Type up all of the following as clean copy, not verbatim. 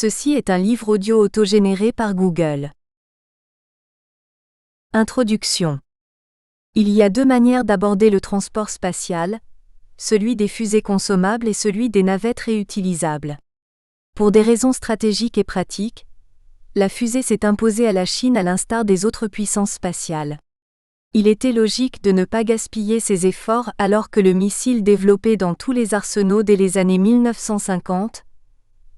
Ceci est un livre audio autogénéré par Google. Introduction. Il y a deux manières d'aborder le transport spatial, celui des fusées consommables et celui des navettes réutilisables. Pour des raisons stratégiques et pratiques, la fusée s'est imposée à la Chine à l'instar des autres puissances spatiales. Il était logique de ne pas gaspiller ses efforts alors que le missile développé dans tous les arsenaux dès les années 1950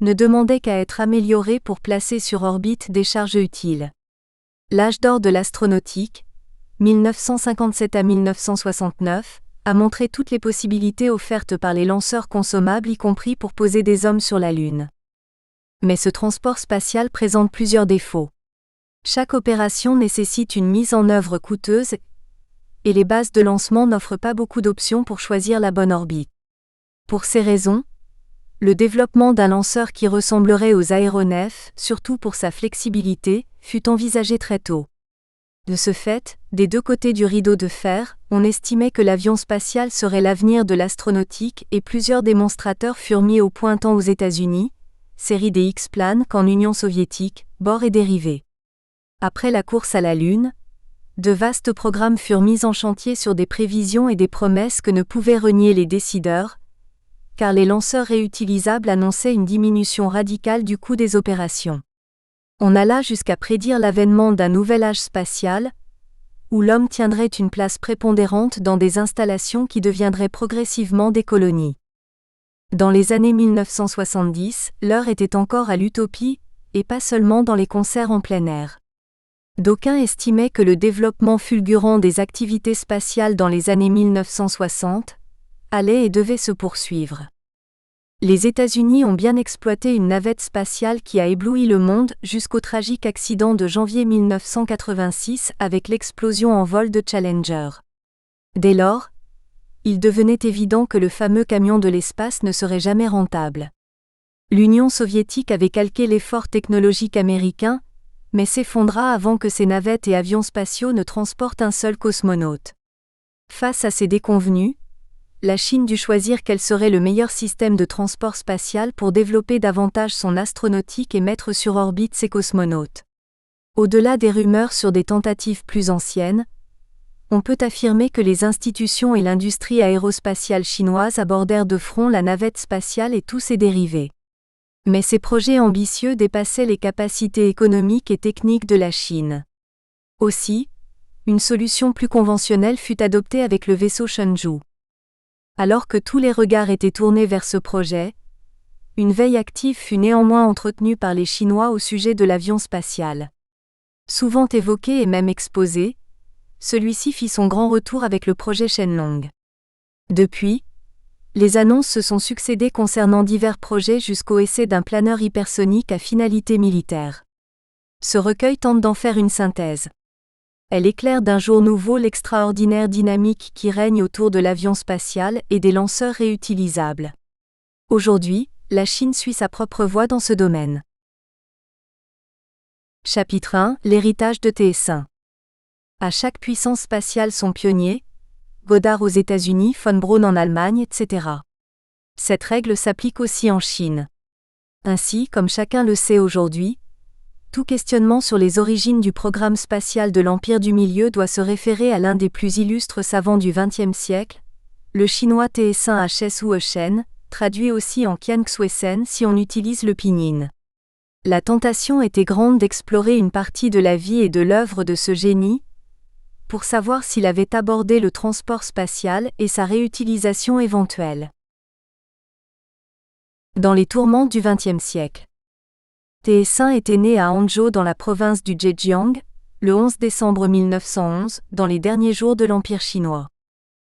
ne demandait qu'à être amélioré pour placer sur orbite des charges utiles. L'âge d'or de l'astronautique, 1957 à 1969, a montré toutes les possibilités offertes par les lanceurs consommables y compris pour poser des hommes sur la Lune. Mais ce transport spatial présente plusieurs défauts. Chaque opération nécessite une mise en œuvre coûteuse et les bases de lancement n'offrent pas beaucoup d'options pour choisir la bonne orbite. Pour ces raisons, le développement d'un lanceur qui ressemblerait aux aéronefs, surtout pour sa flexibilité, fut envisagé très tôt. De ce fait, des deux côtés du rideau de fer, on estimait que l'avion spatial serait l'avenir de l'astronautique et plusieurs démonstrateurs furent mis au point tant aux États-Unis, série des X-Plane qu'en Union soviétique, bord et dérivés. Après la course à la Lune, de vastes programmes furent mis en chantier sur des prévisions et des promesses que ne pouvaient renier les décideurs, car les lanceurs réutilisables annonçaient une diminution radicale du coût des opérations. On alla jusqu'à prédire l'avènement d'un nouvel âge spatial, où l'homme tiendrait une place prépondérante dans des installations qui deviendraient progressivement des colonies. Dans les années 1970, l'heure était encore à l'utopie, et pas seulement dans les concerts en plein air. D'aucuns estimaient que le développement fulgurant des activités spatiales dans les années 1960 allait et devait se poursuivre. Les États-Unis ont bien exploité une navette spatiale qui a ébloui le monde jusqu'au tragique accident de janvier 1986 avec l'explosion en vol de Challenger. Dès lors, il devenait évident que le fameux camion de l'espace ne serait jamais rentable. L'Union soviétique avait calqué l'effort technologique américain, mais s'effondra avant que ses navettes et avions spatiaux ne transportent un seul cosmonaute. Face à ces déconvenues, la Chine dut choisir quel serait le meilleur système de transport spatial pour développer davantage son astronautique et mettre sur orbite ses cosmonautes. Au-delà des rumeurs sur des tentatives plus anciennes, on peut affirmer que les institutions et l'industrie aérospatiale chinoise abordèrent de front la navette spatiale et tous ses dérivés. Mais ces projets ambitieux dépassaient les capacités économiques et techniques de la Chine. Aussi, une solution plus conventionnelle fut adoptée avec le vaisseau Shenzhou. Alors que tous les regards étaient tournés vers ce projet, une veille active fut néanmoins entretenue par les Chinois au sujet de l'avion spatial. Souvent évoqué et même exposé, celui-ci fit son grand retour avec le projet Shenlong. Depuis, les annonces se sont succédé concernant divers projets jusqu'au essai d'un planeur hypersonique à finalité militaire. Ce recueil tente d'en faire une synthèse. Elle éclaire d'un jour nouveau l'extraordinaire dynamique qui règne autour de l'avion spatial et des lanceurs réutilisables. Aujourd'hui, la Chine suit sa propre voie dans ce domaine. Chapitre 1 – L'héritage de TS1. À chaque puissance spatiale son pionnier, Goddard aux États-Unis, von Braun en Allemagne, etc. Cette règle s'applique aussi en Chine. Ainsi, comme chacun le sait aujourd'hui, tout questionnement sur les origines du programme spatial de l'Empire du Milieu doit se référer à l'un des plus illustres savants du XXe siècle, le chinois TS1 Hsuochen, traduit aussi en Qian Xuesen si on utilise le pinyin. La tentation était grande d'explorer une partie de la vie et de l'œuvre de ce génie, pour savoir s'il avait abordé le transport spatial et sa réutilisation éventuelle. Dans les tourments du XXe siècle. TS1 était né à Hangzhou dans la province du Zhejiang, le 11 décembre 1911, dans les derniers jours de l'Empire chinois.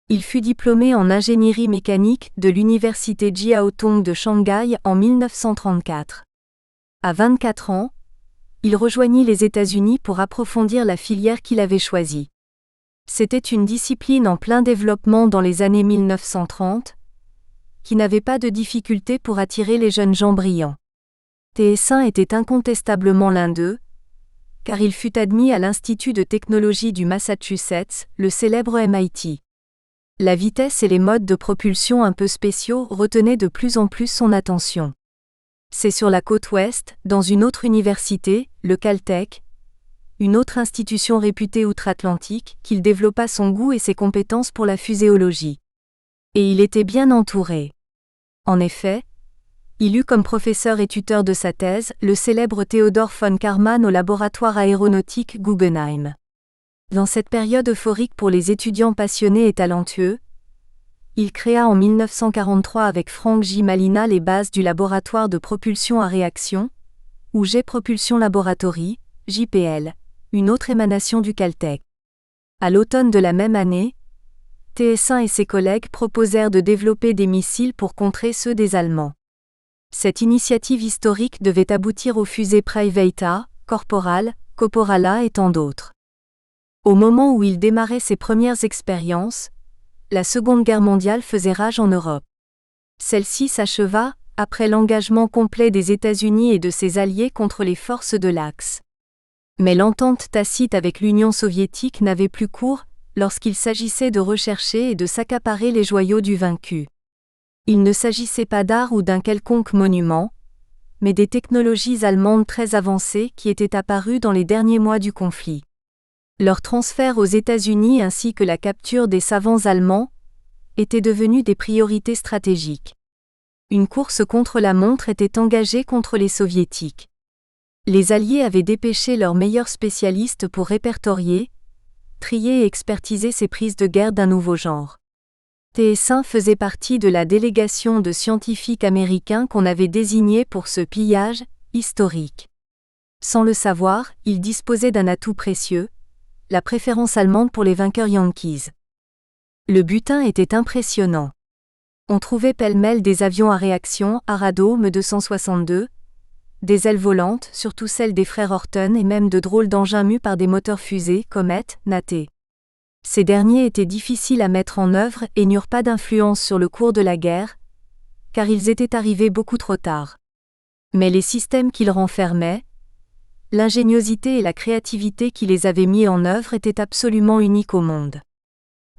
Il fut diplômé en ingénierie mécanique de l'université Jiaotong de Shanghai en 1934. À 24 ans, il rejoignit les États-Unis pour approfondir la filière qu'il avait choisie. C'était une discipline en plein développement dans les années 1930, qui n'avait pas de difficulté pour attirer les jeunes gens brillants. TS1 était incontestablement l'un d'eux, car il fut admis à l'Institut de technologie du Massachusetts, le célèbre MIT. La vitesse et les modes de propulsion un peu spéciaux retenaient de plus en plus son attention. C'est sur la côte ouest, dans une autre université, le Caltech, une autre institution réputée outre-Atlantique, qu'il développa son goût et ses compétences pour la fuséologie. Et il était bien entouré. En effet, il eut comme professeur et tuteur de sa thèse le célèbre Theodor von Karman au laboratoire aéronautique Guggenheim. Dans cette période euphorique pour les étudiants passionnés et talentueux, il créa en 1943 avec Frank J. Malina les bases du laboratoire de propulsion à réaction, ou Jet Propulsion Laboratory, JPL, une autre émanation du Caltech. À l'automne de la même année, TS1 et ses collègues proposèrent de développer des missiles pour contrer ceux des Allemands. Cette initiative historique devait aboutir aux fusées Praevata, Corporal, Caporala et tant d'autres. Au moment où il démarrait ses premières expériences, la Seconde Guerre mondiale faisait rage en Europe. Celle-ci s'acheva, après l'engagement complet des États-Unis et de ses alliés contre les forces de l'Axe. Mais l'entente tacite avec l'Union soviétique n'avait plus cours, lorsqu'il s'agissait de rechercher et de s'accaparer les joyaux du vaincu. Il ne s'agissait pas d'art ou d'un quelconque monument, mais des technologies allemandes très avancées qui étaient apparues dans les derniers mois du conflit. Leur transfert aux États-Unis ainsi que la capture des savants allemands étaient devenus des priorités stratégiques. Une course contre la montre était engagée contre les soviétiques. Les Alliés avaient dépêché leurs meilleurs spécialistes pour répertorier, trier et expertiser ces prises de guerre d'un nouveau genre. TS1 faisait partie de la délégation de scientifiques américains qu'on avait désignés pour ce pillage historique. Sans le savoir, il disposait d'un atout précieux, la préférence allemande pour les vainqueurs Yankees. Le butin était impressionnant. On trouvait pêle-mêle des avions à réaction Arado Me-262, des ailes volantes, surtout celles des frères Horton et même de drôles d'engins mus par des moteurs fusées, Comet, Naté. Ces derniers étaient difficiles à mettre en œuvre et n'eurent pas d'influence sur le cours de la guerre, car ils étaient arrivés beaucoup trop tard. Mais les systèmes qu'ils renfermaient, l'ingéniosité et la créativité qui les avaient mis en œuvre étaient absolument uniques au monde.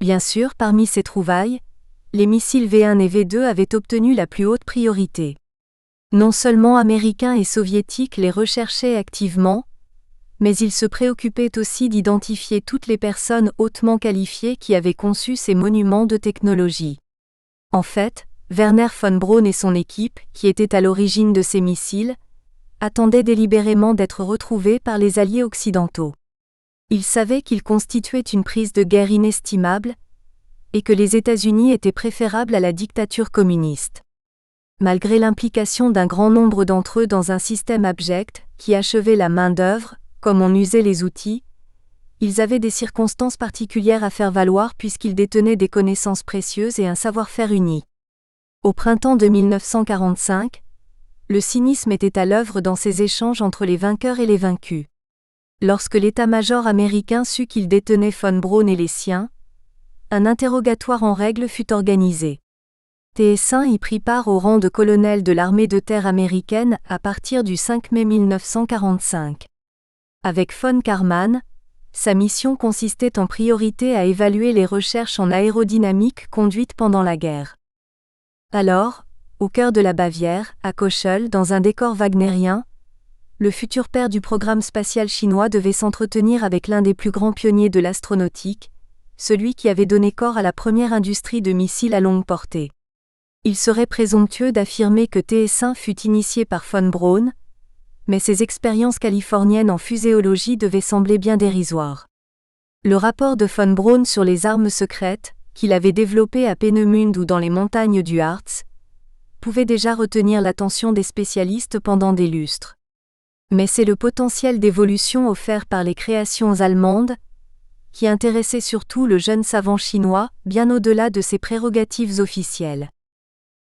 Bien sûr, parmi ces trouvailles, les missiles V1 et V2 avaient obtenu la plus haute priorité. Non seulement Américains et Soviétiques les recherchaient activement, mais ils se préoccupaient aussi d'identifier toutes les personnes hautement qualifiées qui avaient conçu ces monuments de technologie. En fait, Werner von Braun et son équipe, qui étaient à l'origine de ces missiles, attendaient délibérément d'être retrouvés par les alliés occidentaux. Ils savaient qu'ils constituaient une prise de guerre inestimable, et que les États-Unis étaient préférables à la dictature communiste. Malgré l'implication d'un grand nombre d'entre eux dans un système abject, qui achevait la main-d'œuvre, comme on usait les outils, ils avaient des circonstances particulières à faire valoir puisqu'ils détenaient des connaissances précieuses et un savoir-faire unique. Au printemps de 1945, le cynisme était à l'œuvre dans ces échanges entre les vainqueurs et les vaincus. Lorsque l'état-major américain sut qu'il détenait von Braun et les siens, un interrogatoire en règle fut organisé. TS1 y prit part au rang de colonel de l'armée de terre américaine à partir du 5 mai 1945. Avec von Karman, sa mission consistait en priorité à évaluer les recherches en aérodynamique conduites pendant la guerre. Alors, au cœur de la Bavière, à Kochel, dans un décor wagnérien, le futur père du programme spatial chinois devait s'entretenir avec l'un des plus grands pionniers de l'astronautique, celui qui avait donné corps à la première industrie de missiles à longue portée. Il serait présomptueux d'affirmer que TS1 fut initié par von Braun, mais ses expériences californiennes en fuséologie devaient sembler bien dérisoires. Le rapport de von Braun sur les armes secrètes, qu'il avait développées à Peenemünde ou dans les montagnes du Harz, pouvait déjà retenir l'attention des spécialistes pendant des lustres. Mais c'est le potentiel d'évolution offert par les créations allemandes qui intéressait surtout le jeune savant chinois, bien au-delà de ses prérogatives officielles.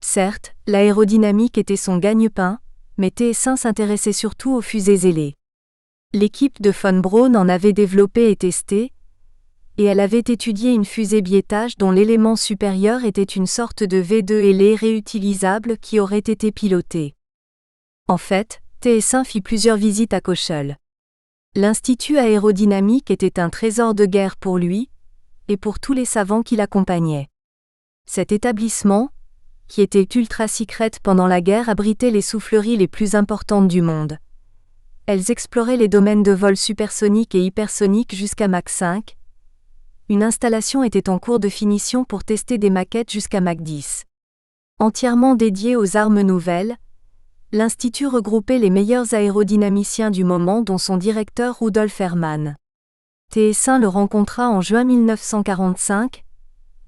Certes, l'aérodynamique était son gagne-pain, mais TS1 s'intéressait surtout aux fusées ailées. L'équipe de von Braun en avait développé et testé, et elle avait étudié une fusée biétage dont l'élément supérieur était une sorte de V2 ailé réutilisable qui aurait été pilotée. En fait, TS1 fit plusieurs visites à Kochel. L'Institut aérodynamique était un trésor de guerre pour lui, et pour tous les savants qui l'accompagnaient. Cet établissement, qui était ultra secrète pendant la guerre, abritaient les souffleries les plus importantes du monde. Elles exploraient les domaines de vol supersonique et hypersonique jusqu'à Mach 5. Une installation était en cours de finition pour tester des maquettes jusqu'à Mach 10. Entièrement dédié aux armes nouvelles, l'Institut regroupait les meilleurs aérodynamiciens du moment, dont son directeur Rudolf Hermann. TS1 le rencontra en juin 1945,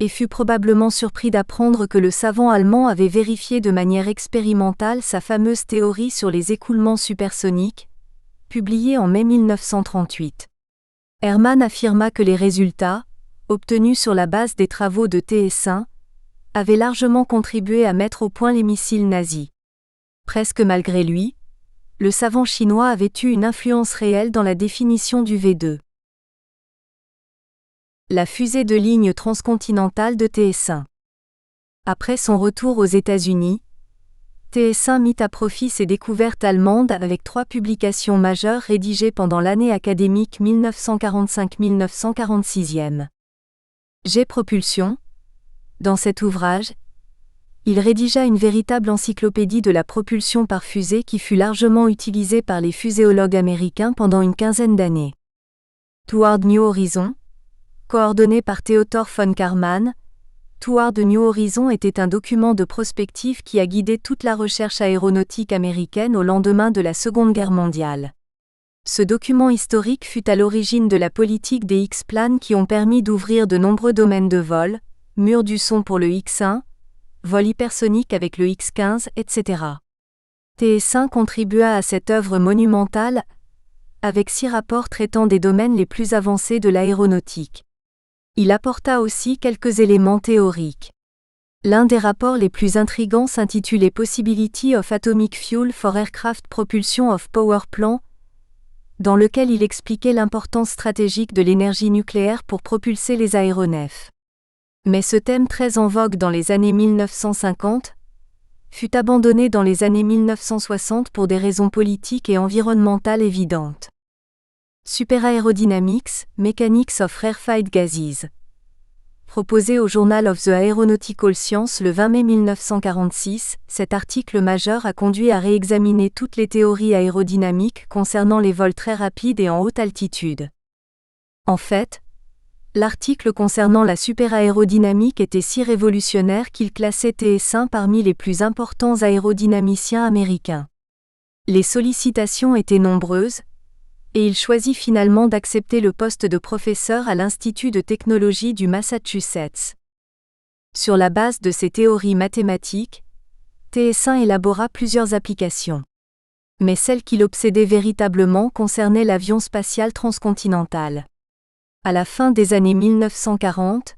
et fut probablement surpris d'apprendre que le savant allemand avait vérifié de manière expérimentale sa fameuse théorie sur les écoulements supersoniques, publiée en mai 1938. Hermann affirma que les résultats, obtenus sur la base des travaux de TS1, avaient largement contribué à mettre au point les missiles nazis. Presque malgré lui, le savant chinois avait eu une influence réelle dans la définition du V2. La fusée de ligne transcontinentale de TS1. Après son retour aux États-Unis, TS1 mit à profit ses découvertes allemandes avec 3 publications majeures rédigées pendant l'année académique 1945-1946. Jet Propulsion. Dans cet ouvrage, il rédigea une véritable encyclopédie de la propulsion par fusée qui fut largement utilisée par les fuséologues américains pendant une quinzaine d'années. Toward New Horizon. Coordonné par Theodor von Karman, Toward New Horizon était un document de prospective qui a guidé toute la recherche aéronautique américaine au lendemain de la Seconde Guerre mondiale. Ce document historique fut à l'origine de la politique des X-planes qui ont permis d'ouvrir de nombreux domaines de vol, mur du son pour le X1, vol hypersonique avec le X15, etc. TS1 contribua à cette œuvre monumentale, avec 6 rapports traitant des domaines les plus avancés de l'aéronautique. Il apporta aussi quelques éléments théoriques. L'un des rapports les plus intrigants s'intitulait Possibility of Atomic Fuel for Aircraft Propulsion of Power Plant, dans lequel il expliquait l'importance stratégique de l'énergie nucléaire pour propulser les aéronefs. Mais ce thème très en vogue dans les années 1950 fut abandonné dans les années 1960 pour des raisons politiques et environnementales évidentes. Superaerodynamics, Mechanics of Rarefied Gases. Proposé au Journal of the Aeronautical Sciences le 20 mai 1946, cet article majeur a conduit à réexaminer toutes les théories aérodynamiques concernant les vols très rapides et en haute altitude. En fait, l'article concernant la superaérodynamique était si révolutionnaire qu'il classait TS1 parmi les plus importants aérodynamiciens américains. Les sollicitations étaient nombreuses, et il choisit finalement d'accepter le poste de professeur à l'Institut de technologie du Massachusetts. Sur la base de ces théories mathématiques, TS1 élabora plusieurs applications. Mais celle qui l'obsédait véritablement concernait l'avion spatial transcontinental. À la fin des années 1940,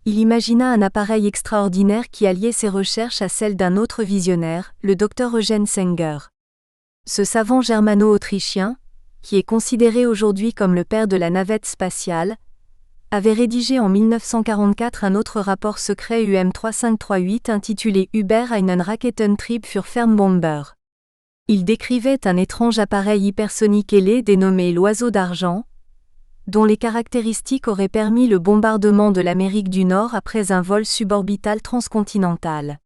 il imagina un appareil extraordinaire qui alliait ses recherches à celles d'un autre visionnaire, le Dr Eugen Sänger. Ce savant germano-autrichien, qui est considéré aujourd'hui comme le père de la navette spatiale, avait rédigé en 1944 un autre rapport secret UM3538 intitulé Über einen Raketentrieb für Fernbomber. Il décrivait un étrange appareil hypersonique ailé dénommé l'oiseau d'argent, dont les caractéristiques auraient permis le bombardement de l'Amérique du Nord après un vol suborbital transcontinental.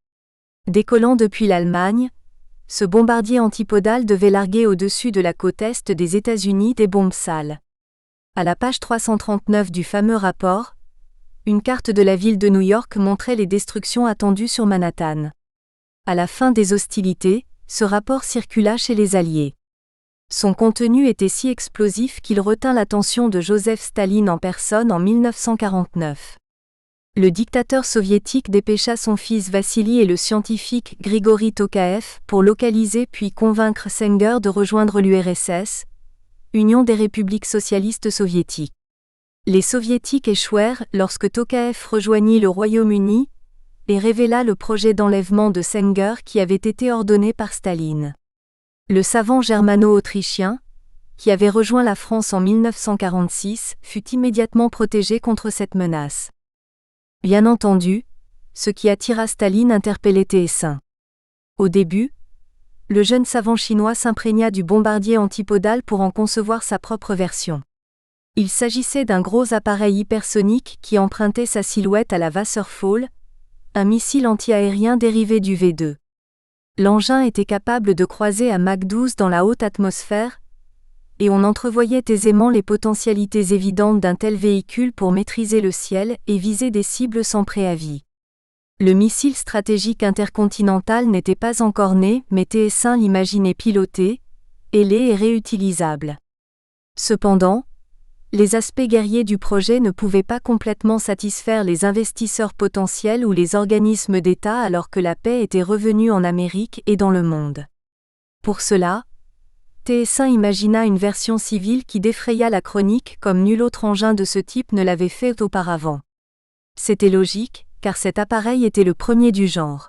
Décollant depuis l'Allemagne, ce bombardier antipodal devait larguer au-dessus de la côte est des États-Unis des bombes sales. À la page 339 du fameux rapport, une carte de la ville de New York montrait les destructions attendues sur Manhattan. À la fin des hostilités, ce rapport circula chez les Alliés. Son contenu était si explosif qu'il retint l'attention de Joseph Staline en personne en 1949. Le dictateur soviétique dépêcha son fils Vassili et le scientifique Grigori Tokaev pour localiser puis convaincre Sänger de rejoindre l'URSS, Union des républiques socialistes soviétiques. Les soviétiques échouèrent lorsque Tokaev rejoignit le Royaume-Uni et révéla le projet d'enlèvement de Sänger qui avait été ordonné par Staline. Le savant germano-autrichien, qui avait rejoint la France en 1946, fut immédiatement protégé contre cette menace. Bien entendu, ce qui attira Staline interpellait TS1. Au début, le jeune savant chinois s'imprégna du bombardier antipodal pour en concevoir sa propre version. Il s'agissait d'un gros appareil hypersonique qui empruntait sa silhouette à la Wasserfall, un missile anti-aérien dérivé du V2. L'engin était capable de croiser à Mach 12 dans la haute atmosphère, et on entrevoyait aisément les potentialités évidentes d'un tel véhicule pour maîtriser le ciel et viser des cibles sans préavis. Le missile stratégique intercontinental n'était pas encore né, mais TS1 l'imaginait piloté, ailé et réutilisable. Cependant, les aspects guerriers du projet ne pouvaient pas complètement satisfaire les investisseurs potentiels ou les organismes d'État alors que la paix était revenue en Amérique et dans le monde. Pour cela, TS1 imagina une version civile qui défraya la chronique comme nul autre engin de ce type ne l'avait fait auparavant. C'était logique, car cet appareil était le premier du genre.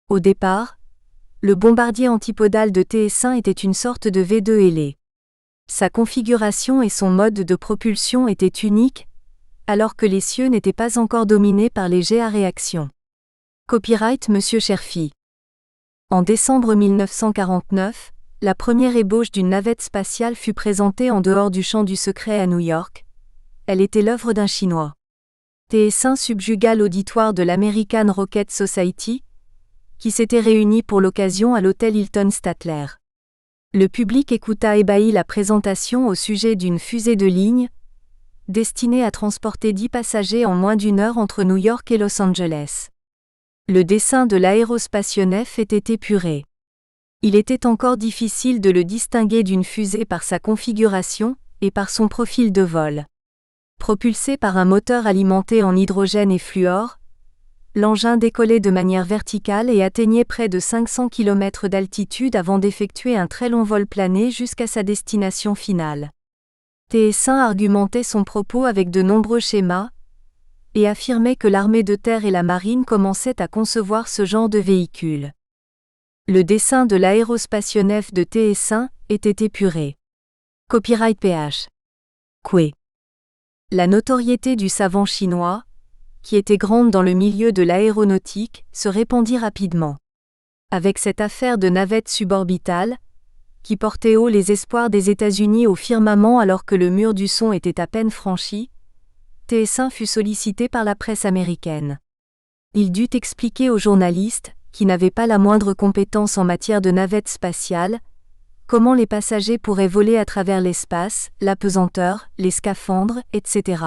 Au départ, le bombardier antipodal de TS1 était une sorte de V2 ailé. Sa configuration et son mode de propulsion étaient uniques, alors que les cieux n'étaient pas encore dominés par les jets à réaction. Copyright Monsieur Cherfi. En décembre 1949, la première ébauche d'une navette spatiale fut présentée en dehors du champ du secret à New York. Elle était l'œuvre d'un Chinois. TS1 subjuga l'auditoire de l'American Rocket Society, qui s'était réuni pour l'occasion à l'hôtel Hilton Statler. Le public écouta ébahi la présentation au sujet d'une fusée de ligne, destinée à transporter 10 passagers en moins d'une heure entre New York et Los Angeles. Le dessin de l'aérospationnef était épuré. Il était encore difficile de le distinguer d'une fusée par sa configuration et par son profil de vol. Propulsé par un moteur alimenté en hydrogène et fluor, l'engin décollait de manière verticale et atteignait près de 500 km d'altitude avant d'effectuer un très long vol plané jusqu'à sa destination finale. TS1 argumentait son propos avec de nombreux schémas et affirmait que l'armée de terre et la marine commençaient à concevoir ce genre de véhicule. Le dessin de l'aérospationnef de TS1 était épuré. Copyright PH. Coué. La notoriété du savant chinois, qui était grande dans le milieu de l'aéronautique, se répandit rapidement. Avec cette affaire de navette suborbitale, qui portait haut les espoirs des États-Unis au firmament alors que le mur du son était à peine franchi, TS1 fut sollicité par la presse américaine. Il dut expliquer aux journalistes, qui n'avaient pas la moindre compétence en matière de navette spatiale, comment les passagers pourraient voler à travers l'espace, la pesanteur, les scaphandres, etc.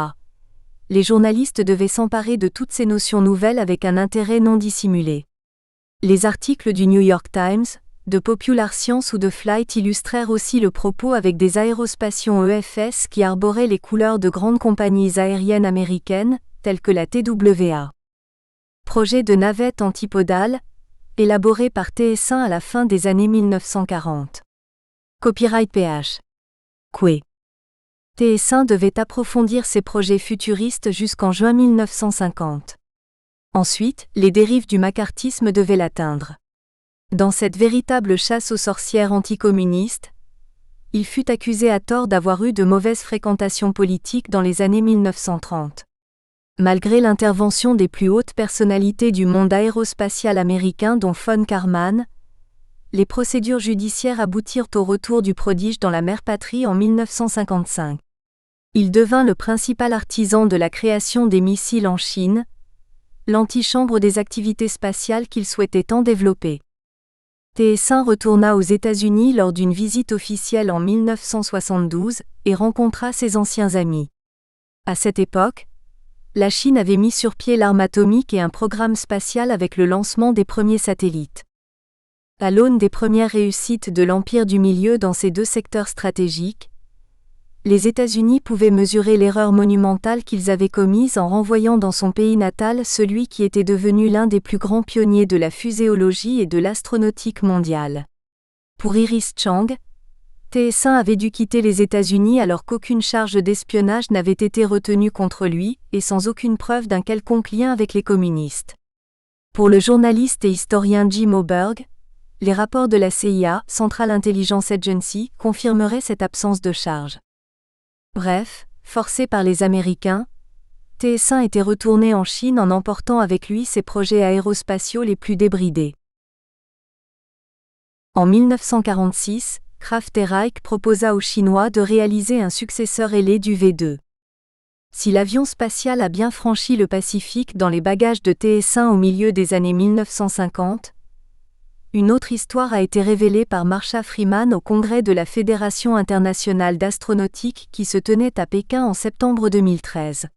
Les journalistes devaient s'emparer de toutes ces notions nouvelles avec un intérêt non dissimulé. Les articles du New York Times, de Popular Science ou de Flight illustrèrent aussi le propos avec des aérostations EFS qui arboraient les couleurs de grandes compagnies aériennes américaines, telles que la TWA. Projet de navette antipodale, élaboré par TS1 à la fin des années 1940. Copyright PH. Coué. TS1 devait approfondir ses projets futuristes jusqu'en juin 1950. Ensuite, les dérives du macartisme devaient l'atteindre. Dans cette véritable chasse aux sorcières anticommunistes, il fut accusé à tort d'avoir eu de mauvaises fréquentations politiques dans les années 1930. Malgré l'intervention des plus hautes personnalités du monde aérospatial américain dont von Karman, les procédures judiciaires aboutirent au retour du prodige dans la mère patrie en 1955. Il devint le principal artisan de la création des missiles en Chine, l'antichambre des activités spatiales qu'il souhaitait tant développer. TS1 retourna aux États-Unis lors d'une visite officielle en 1972 et rencontra ses anciens amis. À cette époque, la Chine avait mis sur pied l'arme atomique et un programme spatial avec le lancement des premiers satellites. À l'aune des premières réussites de l'Empire du Milieu dans ces deux secteurs stratégiques, les États-Unis pouvaient mesurer l'erreur monumentale qu'ils avaient commise en renvoyant dans son pays natal celui qui était devenu l'un des plus grands pionniers de la fuséologie et de l'astronautique mondiale. Pour Iris Chang, TS1 avait dû quitter les États-Unis alors qu'aucune charge d'espionnage n'avait été retenue contre lui, et sans aucune preuve d'un quelconque lien avec les communistes. Pour le journaliste et historien Jim Oberg, les rapports de la CIA, Central Intelligence Agency, confirmeraient cette absence de charge. Bref, forcé par les Américains, TS1 était retourné en Chine en emportant avec lui ses projets aérospatiaux les plus débridés. En 1946, Kraft Reich proposa aux Chinois de réaliser un successeur ailé du V2. Si l'avion spatial a bien franchi le Pacifique dans les bagages de TS-1 au milieu des années 1950, une autre histoire a été révélée par Marsha Freeman au congrès de la Fédération internationale d'astronautique qui se tenait à Pékin en septembre 2013.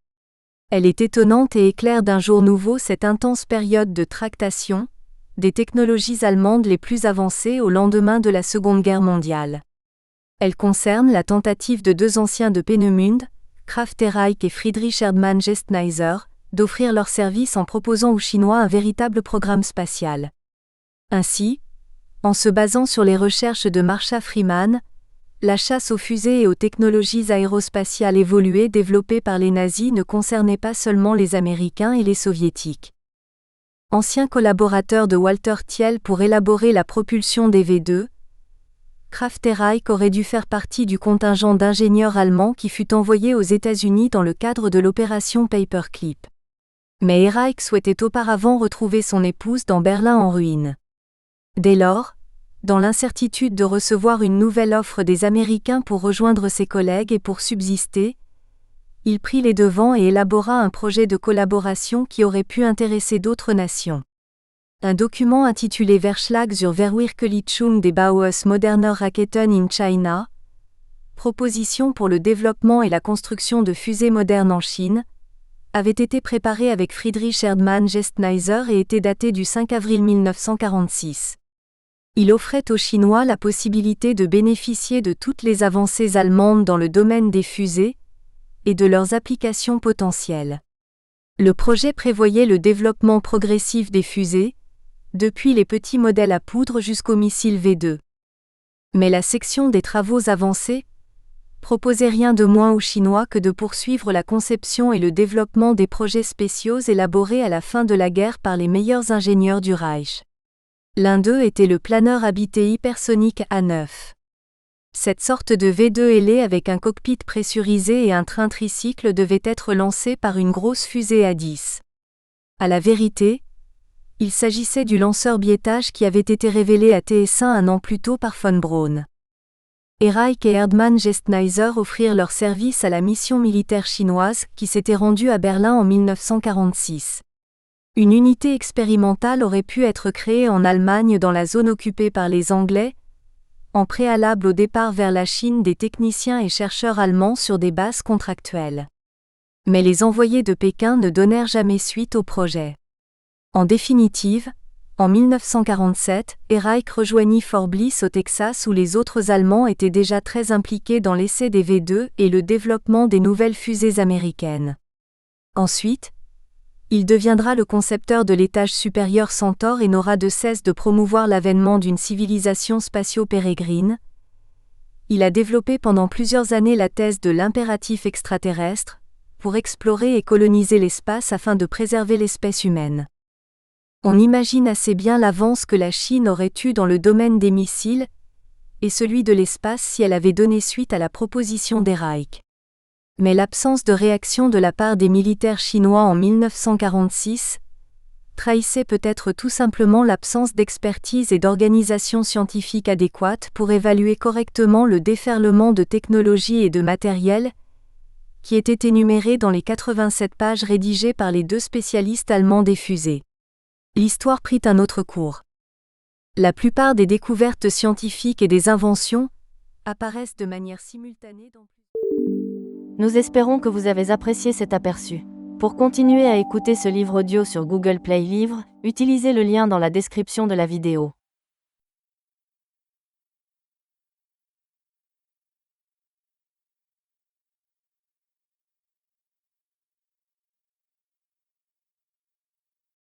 Elle est étonnante et éclaire d'un jour nouveau cette intense période de tractation des technologies allemandes les plus avancées au lendemain de la Seconde Guerre mondiale. Elle concerne la tentative de deux anciens de Peenemünde, Kraft Erijk et Friedrich Erdmann Gestneiser, d'offrir leurs services en proposant aux Chinois un véritable programme spatial. Ainsi, en se basant sur les recherches de Marsha Freeman, la chasse aux fusées et aux technologies aérospatiales évoluées développées par les nazis ne concernait pas seulement les Américains et les Soviétiques. Ancien collaborateur de Walter Thiel pour élaborer la propulsion des V2, Kraft Erijk aurait dû faire partie du contingent d'ingénieurs allemands qui fut envoyé aux États-Unis dans le cadre de l'opération Paperclip. Mais Erijk souhaitait auparavant retrouver son épouse dans Berlin en ruine. Dès lors, dans l'incertitude de recevoir une nouvelle offre des Américains pour rejoindre ses collègues et pour subsister, il prit les devants et élabora un projet de collaboration qui aurait pu intéresser d'autres nations. Un document intitulé Vorschlag zur Verwirklichung des Baues moderner Raketen in China, proposition pour le développement et la construction de fusées modernes en Chine, avait été préparé avec Friedrich Erdmann Gestneiser et était daté du 5 avril 1946. Il offrait aux Chinois la possibilité de bénéficier de toutes les avancées allemandes dans le domaine des fusées et de leurs applications potentielles. Le projet prévoyait le développement progressif des fusées, depuis les petits modèles à poudre jusqu'aux missiles V2. Mais la section des travaux avancés proposait rien de moins aux Chinois que de poursuivre la conception et le développement des projets spéciaux élaborés à la fin de la guerre par les meilleurs ingénieurs du Reich. L'un d'eux était le planeur habité hypersonique A9. Cette sorte de V2 ailé avec un cockpit pressurisé et un train tricycle devait être lancé par une grosse fusée A10. À la vérité, il s'agissait du lanceur biétage qui avait été révélé à TS1 un an plus tôt par von Braun. Erijk et Erdmann Gestneiser offrirent leurs services à la mission militaire chinoise qui s'était rendue à Berlin en 1946. Une unité expérimentale aurait pu être créée en Allemagne dans la zone occupée par les Anglais, en préalable au départ vers la Chine des techniciens et chercheurs allemands sur des bases contractuelles. Mais les envoyés de Pékin ne donnèrent jamais suite au projet. En définitive, en 1947, Erijk rejoignit Fort Bliss au Texas où les autres Allemands étaient déjà très impliqués dans l'essai des V2 et le développement des nouvelles fusées américaines. Ensuite, il deviendra le concepteur de l'étage supérieur Centaure et n'aura de cesse de promouvoir l'avènement d'une civilisation spatio-pérégrine. Il a développé pendant plusieurs années la thèse de l'impératif extraterrestre, pour explorer et coloniser l'espace afin de préserver l'espèce humaine. On imagine assez bien l'avance que la Chine aurait eue dans le domaine des missiles et celui de l'espace si elle avait donné suite à la proposition d'Erijk. Mais l'absence de réaction de la part des militaires chinois en 1946 trahissait peut-être tout simplement l'absence d'expertise et d'organisation scientifique adéquate pour évaluer correctement le déferlement de technologies et de matériel qui était énuméré dans les 87 pages rédigées par les deux spécialistes allemands des fusées. L'histoire prit un autre cours. La plupart des découvertes scientifiques et des inventions apparaissent de manière simultanée dans... Nous espérons que vous avez apprécié cet aperçu. Pour continuer à écouter ce livre audio sur Google Play Livres, utilisez le lien dans la description de la vidéo.